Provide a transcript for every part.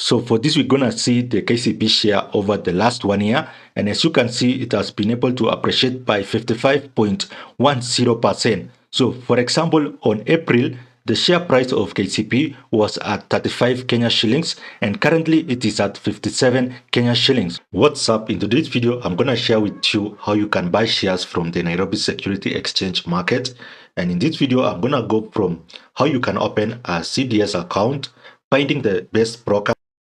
So for this, we're going to see the KCP share over the last 1 year. And as you can see, it has been able to appreciate by 55.10%. So for example, on April, the share price of KCP was at 35 Kenya shillings, and currently it is at 57 Kenya shillings. What's up? In today's video, I'm going to share with you how you can buy shares from the Nairobi Securities Exchange market. And in this video, I'm going to go from how you can open a CDS account, finding the best broker.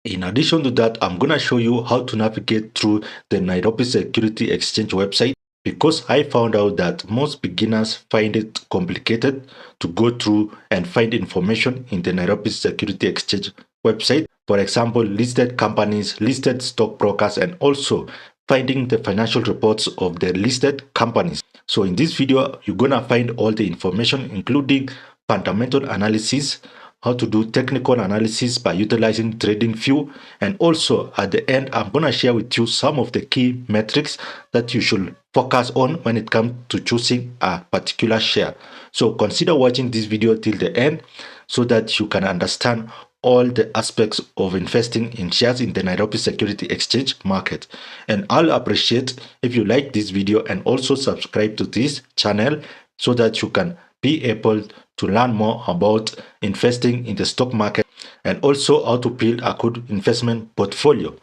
In addition to that, I'm going to show you how to navigate through the Nairobi Securities Exchange website, because I found out that most beginners find it complicated to go through and find information in the Nairobi Securities Exchange website. For example, listed companies, listed stockbrokers, and also finding the financial reports of the listed companies. So in this video, you're going to find all the information, including fundamental analysis, how to do technical analysis by utilizing TradingView, and also at the end, I'm going to share with you some of the key metrics that you should focus on when it comes to choosing a particular share. So consider watching this video till the end so that you can understand all the aspects of investing in shares in the Nairobi Securities Exchange market. And I'll appreciate if you like this video and also subscribe to this channel so that you can be able to learn more about investing in the stock market and also how to build a good investment portfolio.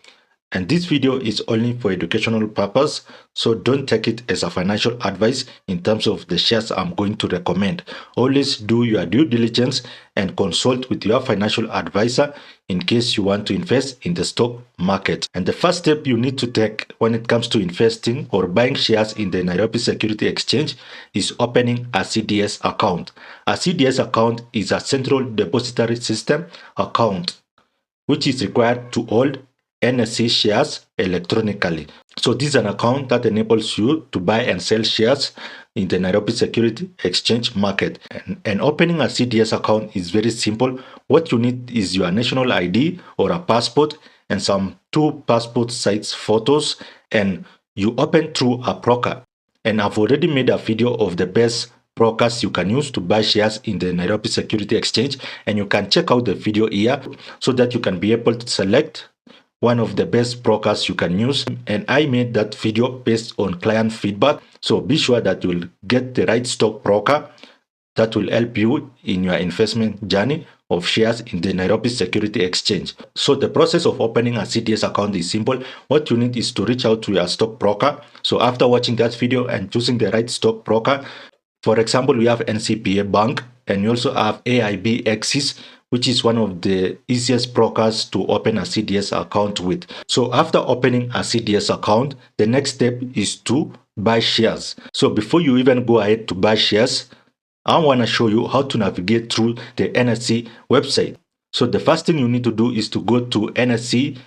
And this video is only for educational purpose, so don't take it as a financial advice in terms of the shares I'm going to recommend. Always do your due diligence and consult with your financial advisor in case you want to invest in the stock market. And the first step you need to take when it comes to investing or buying shares in the Nairobi Securities Exchange is opening a CDS account. A CDS account is a Central Depository System account, which is required to hold NSE shares electronically. So this is an account that enables you to buy and sell shares in the Nairobi Securities Exchange market. And opening a CDS account is very simple. What you need is your national ID or a passport and some 2 passport size photos, and you open through a broker. And I've already made a video of the best brokers you can use to buy shares in the Nairobi Securities Exchange, and you can check out the video here so that you can be able to select one of the best brokers you can use. And I made that video based on client feedback, so be sure that you'll get the right stock broker that will help you in your investment journey of shares in the Nairobi Securities Exchange. So the process of opening a CDS account is simple. What you need is to reach out to your stock broker. So after watching that video and choosing the right stock broker, for example, we have NCPA Bank, and you also have AIB Axis, which is one of the easiest brokers to open a CDS account with. So after opening a CDS account, the next step is to buy shares. So before you even go ahead to buy shares, I want to show you how to navigate through the NSE website. So the first thing you need to do is to go to nsc.co.ke.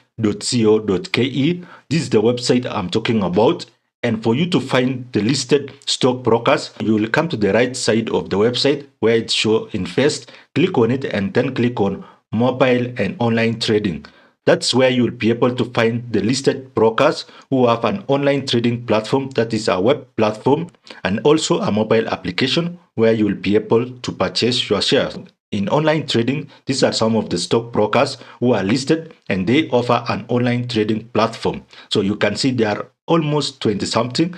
This is the website I'm talking about. And for you to find the listed stock brokers, you will come to the right side of the website where it shows invest. Click on it and then click on mobile and online trading. That's where you'll be able to find the listed brokers who have an online trading platform, that is a web platform, and also a mobile application where you'll be able to purchase your shares. In online trading, these are some of the stock brokers who are listed and they offer an online trading platform. So you can see there are almost 20 something.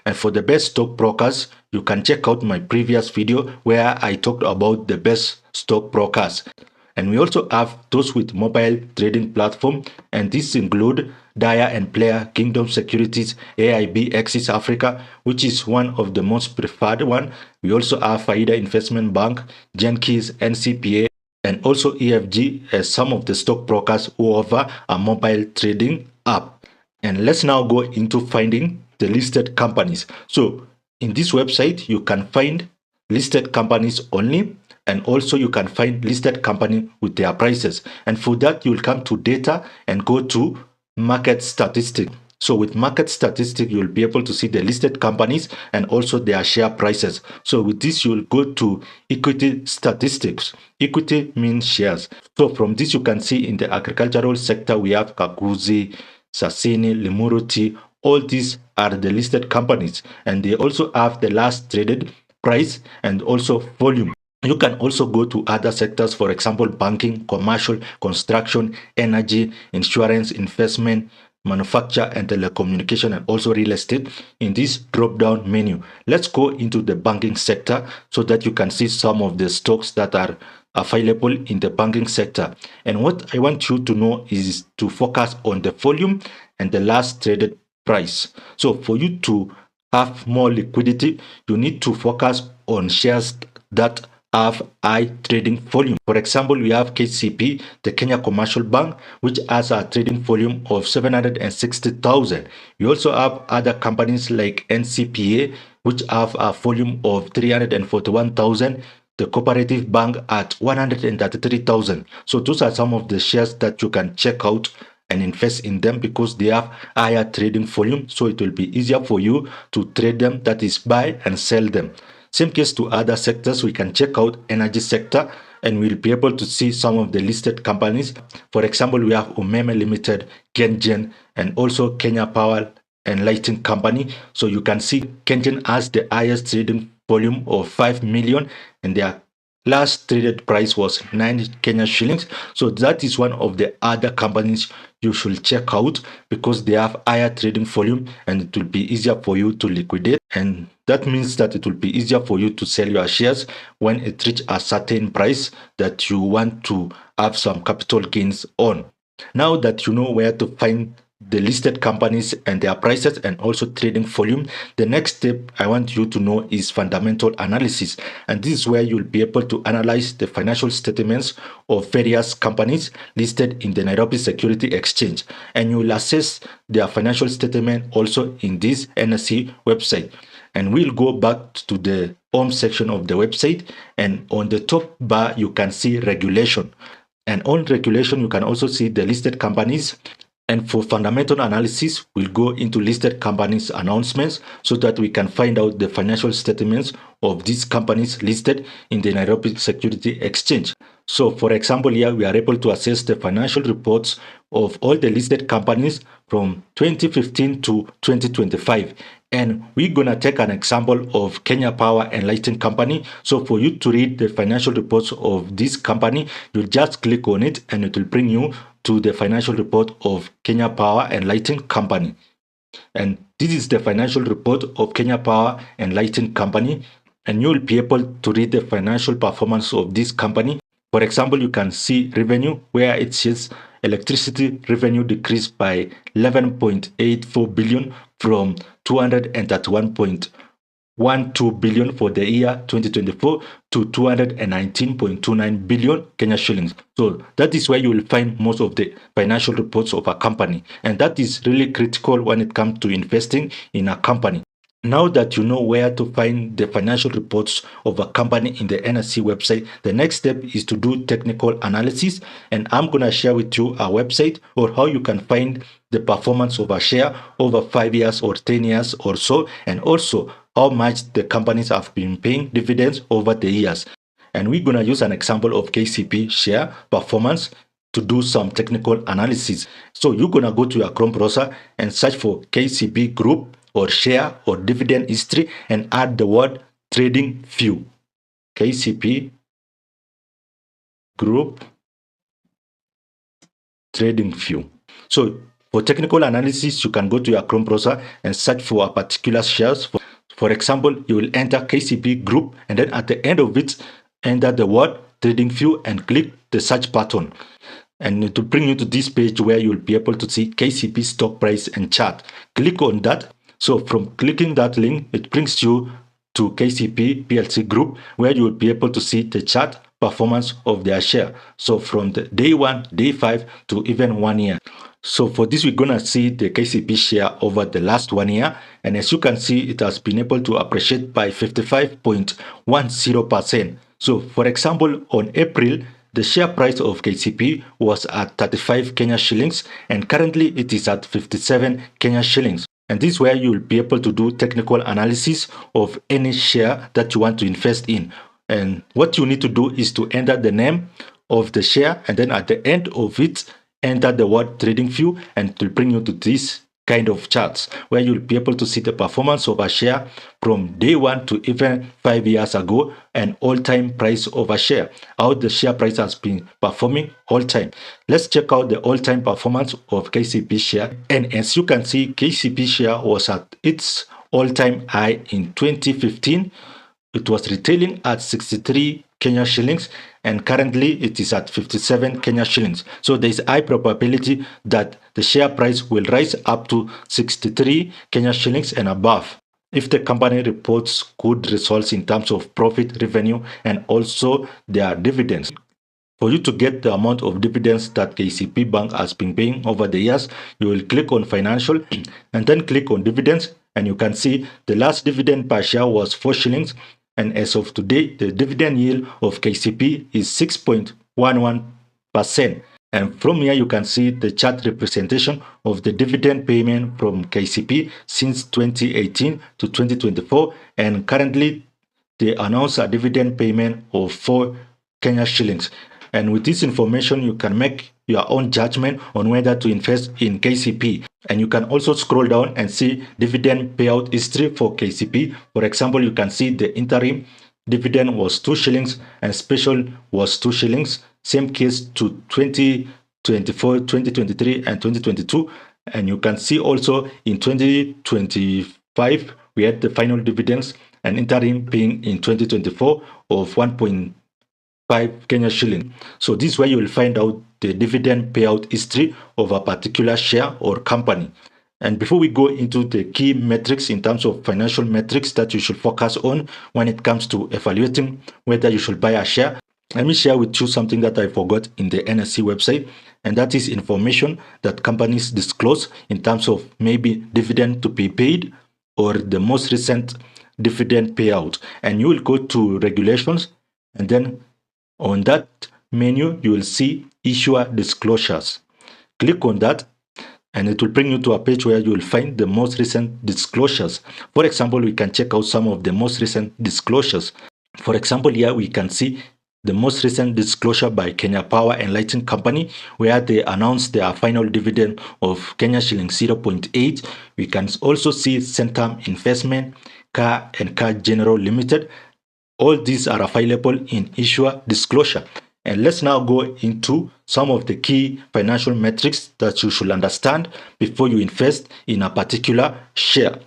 And for the best stock brokers, you can check out my previous video where I talked about the best stock brokers. And we also have those with mobile trading platform, and these include Daya and Player, Kingdom Securities, AIB Axis Africa, which is one of the most preferred one. We also have Faida Investment Bank, Jenkins, NCPA, and also EFG as some of the stock brokers who offer a mobile trading app. And let's now go into finding the listed companies. So in this website, you can find listed companies only, and also you can find listed company with their prices. And for that, you'll come to data and go to market statistics. So with market statistics, you'll be able to see the listed companies and also their share prices. So with this, you'll go to equity statistics. Equity means shares. So from this, you can see in the agricultural sector, we have Kakuzi, Sasini, Limuru Tea. All these are the listed companies, and they also have the last traded price and also volume. You can also go to other sectors, for example, banking, commercial, construction, energy, insurance, investment, manufacture, and telecommunication, and also real estate in this drop-down menu. Let's go into the banking sector so that you can see some of the stocks that are available in the banking sector. And what I want you to know is to focus on the volume and the last traded price. So for you to have more liquidity, you need to focus on shares that have high trading volume. For example, we have KCB, the Kenya Commercial Bank, which has a trading volume of 760,000. We also have other companies like NCPA, which have a volume of 341,000. The Cooperative Bank at 133,000. So those are some of the shares that you can check out and invest in them because they have higher trading volume. So it will be easier for you to trade them, that is buy and sell them. Same case to other sectors. We can check out energy sector and we'll be able to see some of the listed companies. For example, we have Umeme Limited, Kengen, and also Kenya Power and Lighting Company. So you can see Kengen has the highest trading volume of 5 million and their last traded price was 9 Kenya shillings. So that is one of the other companies you should check out because they have higher trading volume and it will be easier for you to liquidate. And that means that it will be easier for you to sell your shares when it reaches a certain price that you want to have some capital gains on. Now that you know where to find the listed companies and their prices and also trading volume, the next step I want you to know is fundamental analysis. And this is where you'll be able to analyze the financial statements of various companies listed in the Nairobi Securities Exchange. And you will assess their financial statement also in this NSE website. And we'll go back to the home section of the website, and on the top bar you can see regulation. And on regulation you can also see the listed companies. And for fundamental analysis, we'll go into listed companies announcements so that we can find out the financial statements of these companies listed in the Nairobi Securities Exchange. So for example, here we are able to assess the financial reports of all the listed companies from 2015 to 2025. And we're going to take an example of Kenya Power and Lighting Company. So for you to read the financial reports of this company, you just click on it and it will bring you to the financial report of Kenya Power and Lighting Company. And this is the financial report of Kenya Power and Lighting Company. And you will be able to read the financial performance of this company. For example, you can see revenue where it says electricity revenue decreased by 11.84 billion from 231.12 billion for the year 2024 to 219.29 billion Kenya shillings. So that is where you will find most of the financial reports of a company. And that is really critical when it comes to investing in a company. Now that you know where to find the financial reports of a company in the NSE website, the next step is to do technical analysis. And I'm going to share with you a website or how you can find the performance of a share over 5 years or 10 years or so, and also how much the companies have been paying dividends over the years. And we're going to use an example of KCP share performance to do some technical analysis. So you're going to go to your Chrome browser and search for KCB group or share or dividend history and add the word TradingView. KCP group TradingView. So for technical analysis, you can go to your Chrome browser and search for a particular shares. For example, you will enter KCP group and then at the end of it, enter the word TradingView and click the search button. And it will bring you to this page where you will be able to see KCP stock price and chart. Click on that. So from clicking that link, it brings you to KCP PLC group where you will be able to see the chart performance of their share. So from the day 1, day 5 to even 1 year. So for this, we're going to see the KCP share over the last 1 year. And as you can see, it has been able to appreciate by 55.10%. So for example, on April, the share price of KCP was at 35 Kenya shillings and currently it is at 57 Kenya shillings. And this is where you will be able to do technical analysis of any share that you want to invest in. And what you need to do is to enter the name of the share and then at the end of it, enter the word TradingView and it will bring you to this kind of charts where you'll be able to see the performance of a share from day one to even 5 years ago and all-time price of a share, how the share price has been performing all time. Let's check out the all-time performance of KCP share. And as you can see, KCP share was at its all-time high in 2015. It was retailing at 63 Kenya shillings, and currently it is at 57 Kenya shillings. So there is high probability that the share price will rise up to 63 Kenya shillings and above if the company reports good results in terms of profit, revenue, and also their dividends. For you to get the amount of dividends that KCP Bank has been paying over the years, you will click on financial and then click on dividends, and you can see the last dividend per share was 4 shillings, and as of today, the dividend yield of KCP is 6.11%. And from here, you can see the chart representation of the dividend payment from KCP since 2018 to 2024, and currently they announce a dividend payment of 4 Kenya shillings. And with this information, you can make your own judgment on whether to invest in KCP. And you can also scroll down and see dividend payout history for KCP. For example, you can see the interim dividend was 2 shillings and special was 2 shillings. Same case to 2024, 2023, and 2022. And you can see also in 2025, we had the final dividends and interim paying in 2024 of 1.5 Kenya shilling. So this is where you will find out the dividend payout history of a particular share or company. And before we go into the key metrics in terms of financial metrics that you should focus on when it comes to evaluating whether you should buy a share, let me share with you something that I forgot in the NSE website, and that is information that companies disclose in terms of maybe dividend to be paid or the most recent dividend payout. And you will go to regulations, and then on that menu, you will see issuer disclosures. Click on that, and it will bring you to a page where you will find the most recent disclosures. For example, we can check out some of the most recent disclosures. For example, here we can see the most recent disclosure by Kenya Power and Lighting Company, where they announced their final dividend of Kenya shilling 0.8. We can also see Centum Investment, Car and Car General Limited. All these are available in issuer disclosure. And let's now go into some of the key financial metrics that you should understand before you invest in a particular share.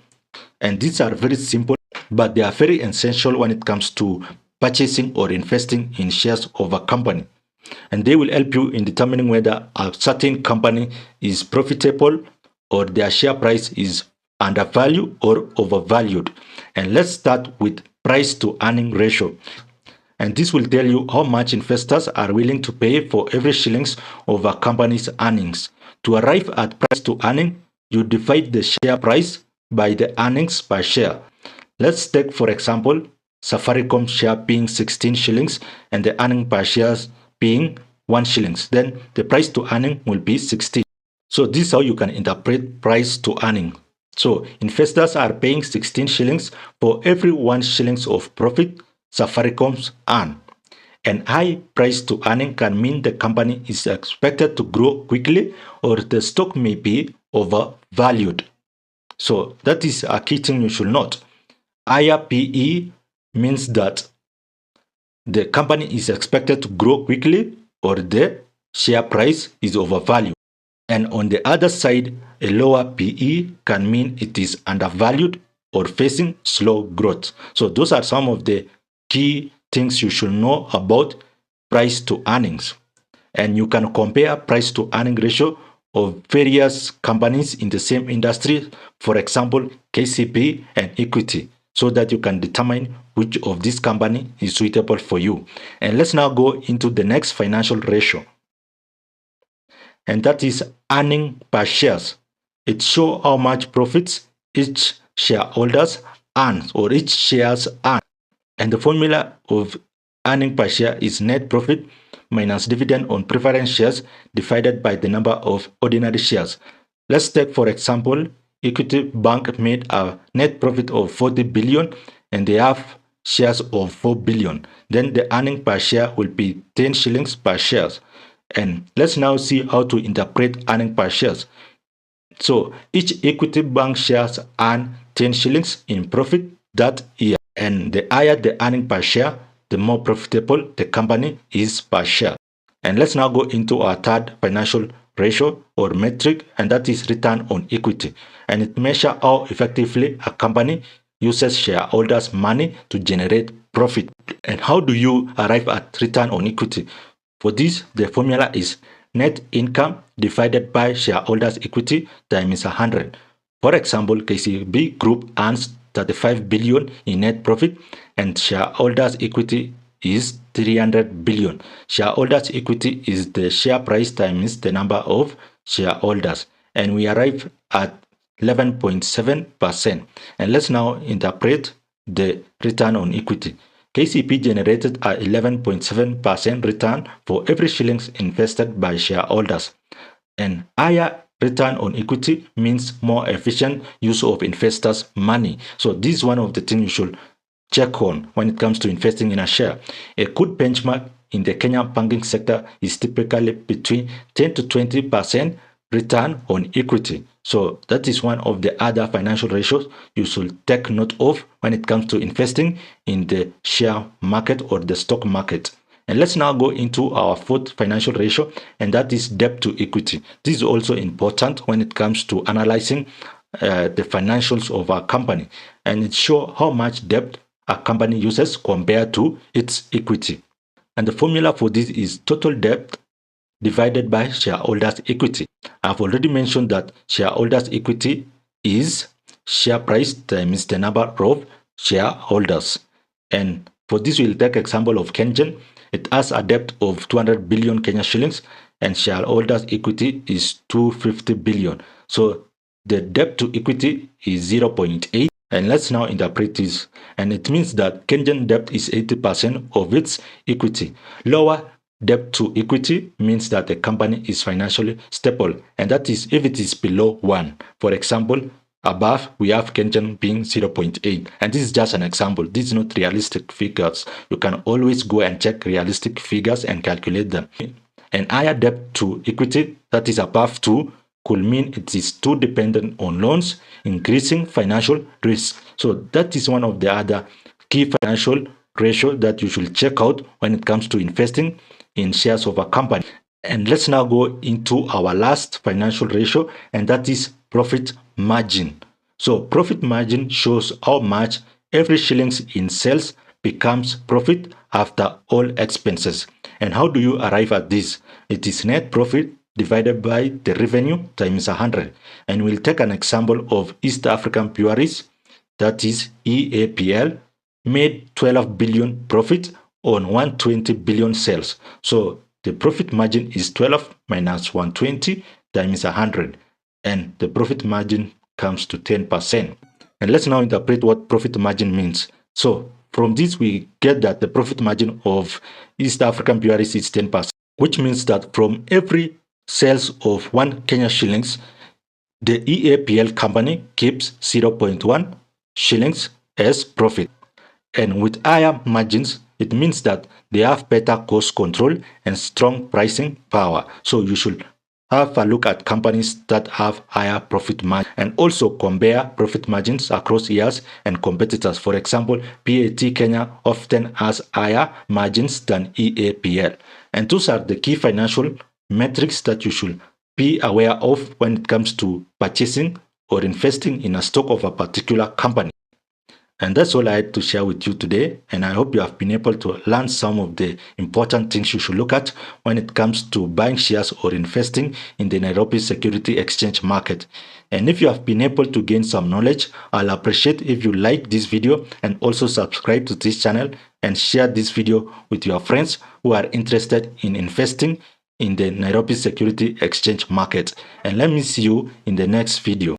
And these are very simple, but they are very essential when it comes to purchasing or investing in shares of a company. And they will help you in determining whether a certain company is profitable or their share price is undervalued or overvalued. And let's start with price to earning ratio. And this will tell you how much investors are willing to pay for every shillings of a company's earnings. To arrive at price to earning, you divide the share price by the earnings per share. Let's take, for example, Safaricom share being 16 shillings and the earning per shares being 1 shillings. Then the price to earning will be 16. So this is how you can interpret price to earning. So investors are paying 16 shillings for every 1 shillings of profit Safaricom's earn. And high price to earning can mean the company is expected to grow quickly or the stock may be overvalued. So that is a key thing you should note. Higher PE means that the company is expected to grow quickly or the share price is overvalued. And on the other side, a lower PE can mean it is undervalued or facing slow growth. So those are some of the key things you should know about price to earnings. And you can compare price to earning ratio of various companies in the same industry, for example, KCP and equity, so that you can determine which of this company is suitable for you. And let's now go into the next financial ratio. And that is earning per shares. It shows how much profits each shareholders earn or each shares earn. And the formula of earning per share is net profit minus dividend on preference shares divided by the number of ordinary shares. Let's take, for example, Equity Bank made a net profit of 40 billion and they have shares of 4 billion. Then the earning per share will be 10 shillings per share. And let's now see how to interpret earning per shares. So each equity bank shares earn 10 shillings in profit that year. And the higher the earning per share, the more profitable the company is per share. And let's now go into our third financial ratio or metric, and that is return on equity. And it measures how effectively a company uses shareholders' money to generate profit. And how do you arrive at return on equity? For this, the formula is net income divided by shareholders' equity times 100. For example, KCB Group earns 35 billion in net profit and shareholders' equity is 300 billion. Shareholders' equity is the share price times the number of shareholders, and we arrive at 11.7%. And let's now interpret the return on equity. KCP generated a 11.7% return for every shillings invested by shareholders. And higher return on equity means more efficient use of investors' money. So this is one of the things you should check on when it comes to investing in a share. A good benchmark in the Kenyan banking sector is typically between 10 to 20% return on equity. So that is one of the other financial ratios you should take note of when it comes to investing in the share market or the stock market. And let's now go into our fourth financial ratio, and that is debt to equity. This is also important when it comes to analyzing the financials of a company, and it shows how much debt a company uses compared to its equity. And the formula for this is total debt divided by shareholders' equity. I've already mentioned that shareholders' equity is share price times the number of shareholders. And for this, we'll take example of Kengen. It has a debt of 200 billion Kenya shillings and shareholders' equity is 250 billion. So the debt to equity is 0.8. And let's now interpret this. And it means that Kenyan debt is 80% of its equity. Lower debt to equity means that the company is financially stable. And that is if it is below 1. For example, above we have Kenyan being 0.8. And this is just an example. This is not realistic figures. You can always go and check realistic figures and calculate them. And higher debt to equity, that is above 2, could mean it is too dependent on loans, increasing financial risk. So that is one of the other key financial ratio that you should check out when it comes to investing in shares of a company. And let's now go into our last financial ratio, and that is profit margin. So profit margin shows how much every shillings in sales becomes profit after all expenses. And how do you arrive at this? It is net profit divided by the revenue times 100. And we'll take an example of East African Breweries, that is EAPL, made 12 billion profit on 120 billion sales. So the profit margin is 12 minus 120 times 100. And the profit margin comes to 10%. And let's now interpret what profit margin means. So from this, we get that the profit margin of East African Breweries is 10%, which means that from every sales of 1 Kenya shillings, the EAPL company keeps 0.1 shillings as profit. And with higher margins, it means that they have better cost control and strong pricing power. So you should have a look at companies that have higher profit margin and also compare profit margins across years and competitors. For example, PAT Kenya often has higher margins than EAPL. And those are the key financial metrics that you should be aware of when it comes to purchasing or investing in a stock of a particular company. And that's all I had to share with you today. And I hope you have been able to learn some of the important things you should look at when it comes to buying shares or investing in the Nairobi Securities Exchange market. And if you have been able to gain some knowledge, I'll appreciate if you like this video and also subscribe to this channel and share this video with your friends who are interested in investing in the Nairobi Securities Exchange market. And let me see you in the next video.